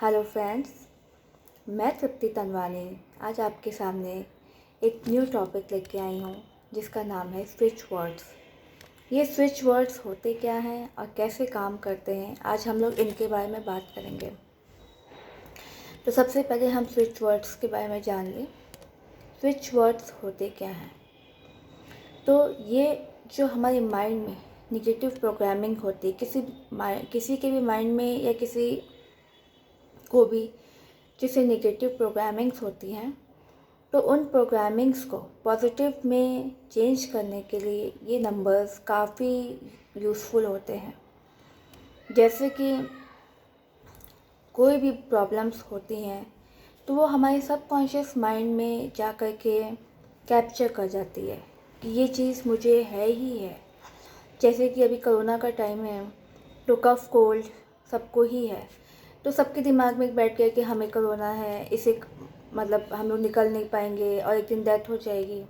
Hello friends, मैं तृप्ति तनवानी आज आपके सामने एक न्यू टॉपिक लेके आई हूँ जिसका नाम है स्विच वर्ड्स। ये स्विच वर्ड्स होते क्या हैं और कैसे काम करते हैं, आज हम लोग इनके बारे में बात करेंगे। तो सबसे पहले हम स्विच वर्ड्स के बारे में जान लें। स्विच वर्ड्स होते क्या हैं? तो ये जो हमारे माइंड में निगेटिव प्रोग्रामिंग होती है, किसी के भी माइंड में या किसी को भी जिसे नेगेटिव प्रोग्रामिंग्स होती हैं, तो उन प्रोग्रामिंग्स को पॉजिटिव में चेंज करने के लिए ये नंबर्स काफ़ी यूज़फुल होते हैं। जैसे कि कोई भी प्रॉब्लम्स होती हैं तो वो हमारे सबकॉन्शियस माइंड में जा कर के कैप्चर कर जाती है कि ये चीज़ मुझे है ही है। जैसे कि अभी कोरोना का टाइम है तो कफ़ कोल्ड सबको ही है, तो सबके दिमाग में बैठ गया कि हमें कोरोना है, इसे मतलब हम लोग निकल नहीं पाएंगे और एक दिन डेथ हो जाएगी।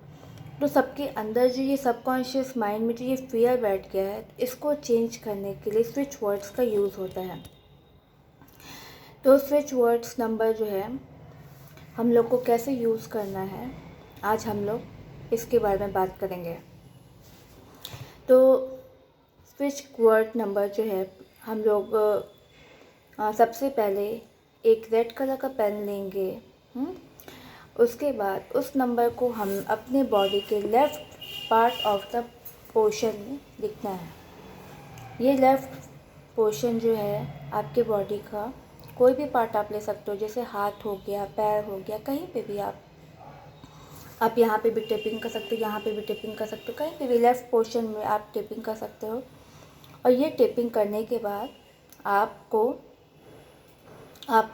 तो सबके अंदर जो ये सबकॉन्शियस माइंड में जो ये फियर बैठ गया है, इसको चेंज करने के लिए स्विच वर्ड्स का यूज़ होता है। तो स्विच वर्ड्स नंबर जो है हम लोग को कैसे यूज़ करना है, आज हम लोग इसके बारे में बात करेंगे। तो स्विच वर्ड नंबर जो है हम लोग सबसे पहले एक रेड कलर का पेन लेंगे। उसके बाद उस नंबर को हम अपने बॉडी के left part of the portion में लिखना है। ये लेफ़्ट पोर्शन जो है आपके बॉडी का कोई भी पार्ट आप ले सकते हो, जैसे हाथ हो गया, पैर हो गया, कहीं पे भी आप यहाँ पे भी टेपिंग कर सकते हो, यहाँ पे भी टेपिंग कर सकते हो, कहीं पे भी लेफ़्ट पोर्शन में आप टेपिंग कर सकते हो। और ये टेपिंग करने के बाद आप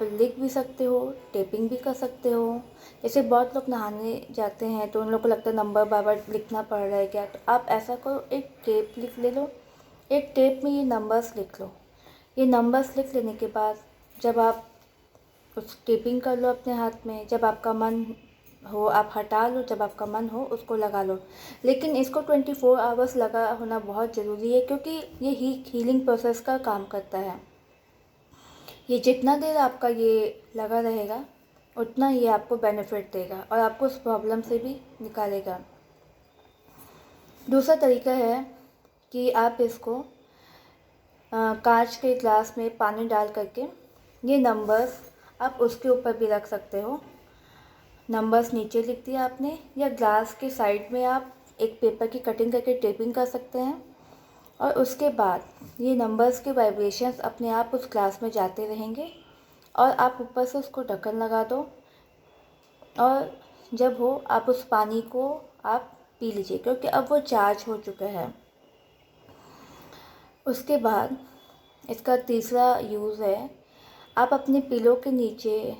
लिख भी सकते हो, टेपिंग भी कर सकते हो। जैसे बहुत लोग नहाने जाते हैं तो उन लोग को लगता है नंबर बार बार लिखना पड़ रहा है क्या, तो आप ऐसा करो, एक टेप लिख ले लो, एक टेप में ये नंबर्स लिख लो। ये नंबर्स लिख लेने के बाद जब आप उस टेपिंग कर लो अपने हाथ में, जब आपका मन हो आप हटा लो, जब आपका मन हो उसको लगा लो। लेकिन इसको 24 आवर्स लगा होना बहुत ज़रूरी है, क्योंकि ये हीलिंग प्रोसेस का काम करता है। ये जितना देर आपका ये लगा रहेगा उतना ये आपको बेनिफिट देगा और आपको उस प्रॉब्लम से भी निकालेगा। दूसरा तरीका है कि आप इसको कांच के ग्लास में पानी डाल करके ये नंबर्स आप उसके ऊपर भी रख सकते हो। नंबर्स नीचे लिख दिया आपने, या ग्लास के साइड में आप एक पेपर की कटिंग करके टेपिंग कर सकते हैं। और उसके बाद ये नंबर्स के वाइब्रेशंस अपने आप उस ग्लास में जाते रहेंगे और आप ऊपर से उसको ढक्कन लगा दो और जब हो आप उस पानी को आप पी लीजिए, क्योंकि अब वो चार्ज हो चुका है। उसके बाद इसका तीसरा यूज़ है, आप अपने पिलो के नीचे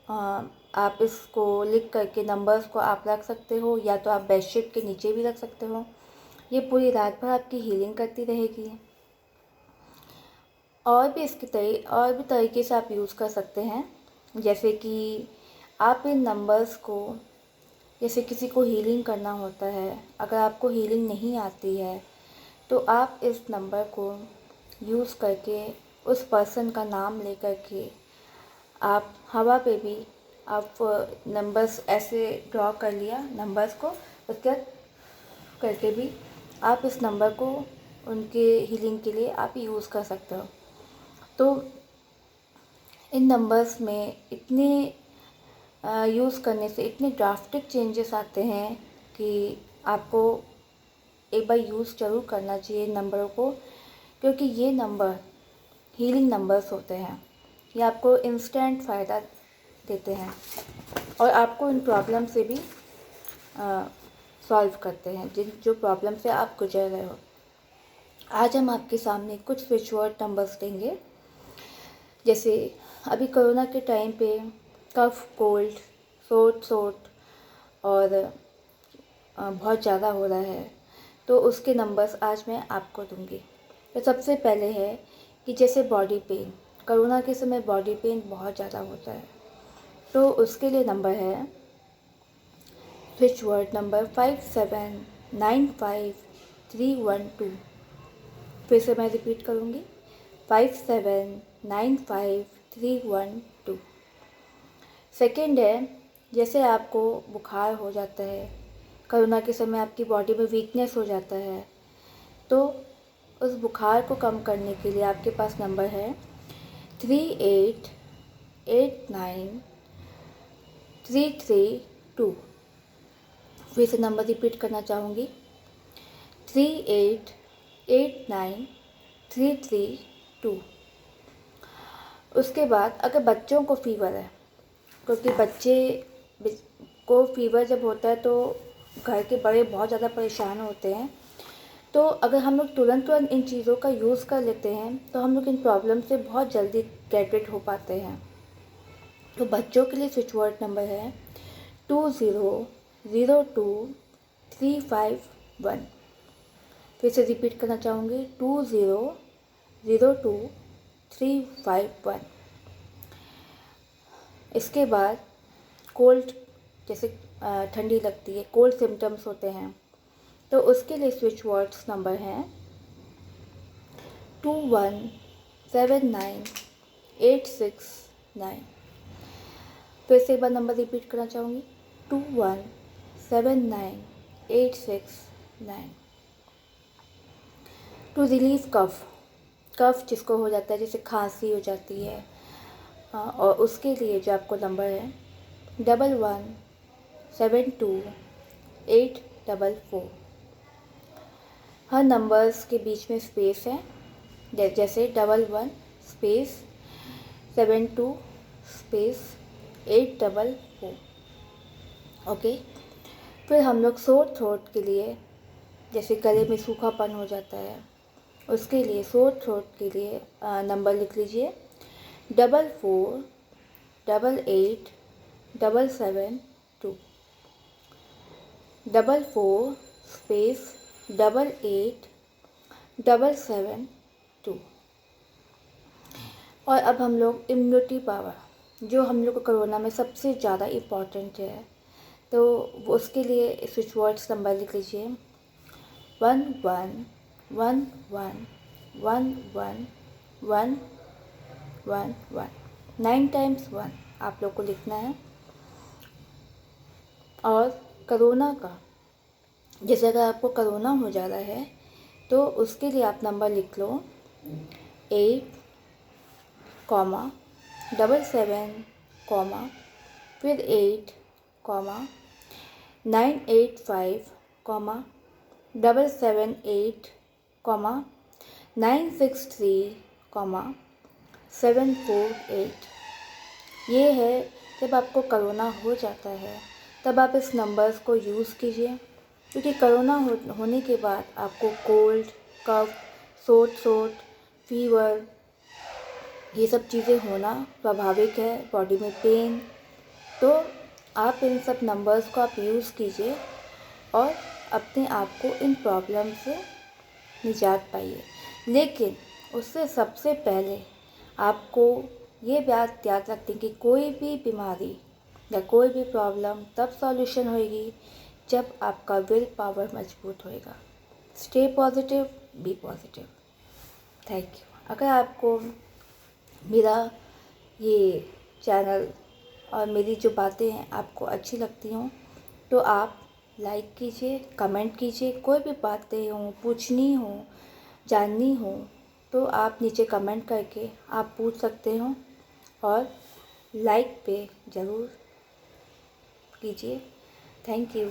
आप इसको लिख करके नंबर्स को आप रख सकते हो, या तो आप बेडशीट के नीचे भी रख सकते हो। ये पूरी रात भर आपकी हीलिंग करती रहेगी। और भी तरीके से आप यूज़ कर सकते हैं, जैसे कि आप इन नंबर्स को, जैसे किसी को हीलिंग करना होता है, अगर आपको हीलिंग नहीं आती है तो आप इस नंबर को यूज़ करके उस पर्सन का नाम ले करके आप हवा पे भी आप नंबर्स ऐसे ड्रॉ कर लिया नंबर्स को, उसके करके भी आप इस नंबर को उनके हीलिंग के लिए आप यूज़ कर सकते हो। तो इन नंबर्स में इतने यूज़ करने से इतने ड्रास्टिक चेंजेस आते हैं कि आपको एक बार यूज़ ज़रूर करना चाहिए नंबरों को, क्योंकि ये नंबर हीलिंग नंबर्स होते हैं। ये आपको इंस्टेंट फ़ायदा देते हैं और आपको इन प्रॉब्लम से भी सॉल्व करते हैं, जो प्रॉब्लम से आप गुजर रहे हो। आज हम आपके सामने कुछ स्विच वर्ड नंबर्स देंगे। जैसे अभी कोरोना के टाइम पे कफ़ कोल्ड सोट और बहुत ज़्यादा हो रहा है, तो उसके नंबर्स आज मैं आपको दूंगी। तो सबसे पहले है कि जैसे बॉडी पेन, कोरोना के समय बॉडी पेन बहुत ज़्यादा होता है, तो उसके लिए नंबर है स्विच वर्ड नंबर 57953112। फिर से मैं रिपीट करूँगी, 57953112। 312। सेकेंड है, जैसे आपको बुखार हो जाता है, कोरोना के समय आपकी बॉडी में वीकनेस हो जाता है, तो उस बुखार को कम करने के लिए आपके पास नंबर है 38893332। फिर से नंबर रिपीट करना चाहूँगी 38893332। उसके बाद अगर बच्चों को फीवर है, क्योंकि बच्चे को फीवर जब होता है तो घर के बड़े बहुत ज़्यादा परेशान होते हैं, तो अगर हम लोग तुरंत इन चीज़ों का यूज़ कर लेते हैं तो हम लोग इन प्रॉब्लम से बहुत जल्दी गेट रिड हो पाते हैं। तो बच्चों के लिए स्विच वर्ड नंबर है 2002351। फिर से रिपीट करना चाहूँगी 2002351। इसके बाद कोल्ड, जैसे ठंडी लगती है, कोल्ड सिम्टम्स होते हैं, तो उसके लिए स्विच वर्ड्स नंबर हैं 2179869। फिर से एक बार नंबर रिपीट करना चाहूँगी 2179869। टू रिलीव कफ जिसको हो जाता है, जैसे खांसी हो जाती है, और उसके लिए जो आपको नंबर है 11728444। हर नंबर्स के बीच में स्पेस है, जैसे 11 स्पेस 72 स्पेस 844। ओके। फिर हम लोग सोर थ्रोट के लिए, जैसे गले में सूखापन हो जाता है, उसके लिए सोर थ्रोट के लिए नंबर लिख लीजिए 44887772। 44 स्पेस 887772। और अब हम लोग इम्यूनिटी पावर, जो हम लोग को कोरोना में सबसे ज़्यादा इम्पॉर्टेंट है, तो उसके लिए स्विच वर्ड्स नंबर लिख लीजिए 11111111। 9 टाइम्स 1 आप लोग को लिखना है। और कोरोना का, जैसे अगर आपको कोरोना हो जा रहा है तो उसके लिए आप नंबर लिख लो 8,77, फिर 8,985, 778, 963, 748। ये है, जब आपको कोरोना हो जाता है तब आप इस नंबर्स को यूज़ कीजिए, क्योंकि कोरोना होने के बाद आपको कोल्ड, कफ, सोट, फीवर, ये सब चीज़ें होना स्वाभाविक है, बॉडी में पेन। तो आप इन सब नंबर्स को आप यूज़ कीजिए और अपने आप को इन प्रॉब्लम से निजात पाइए। लेकिन उससे सबसे पहले आपको ये बात याद रखनी कि कोई भी बीमारी या कोई भी प्रॉब्लम तब सॉल्यूशन होएगी जब आपका विल पावर मजबूत होएगा। Stay positive, be positive. Thank you. अगर आपको मेरा ये चैनल और मेरी जो बातें हैं आपको अच्छी लगती हों तो आप लाइक कीजिए, कमेंट कीजिए। कोई भी बातें हों, पूछनी हो, जाननी हो, तो आप नीचे कमेंट करके आप पूछ सकते हो, और लाइक पे ज़रूर कीजिए। Thank you.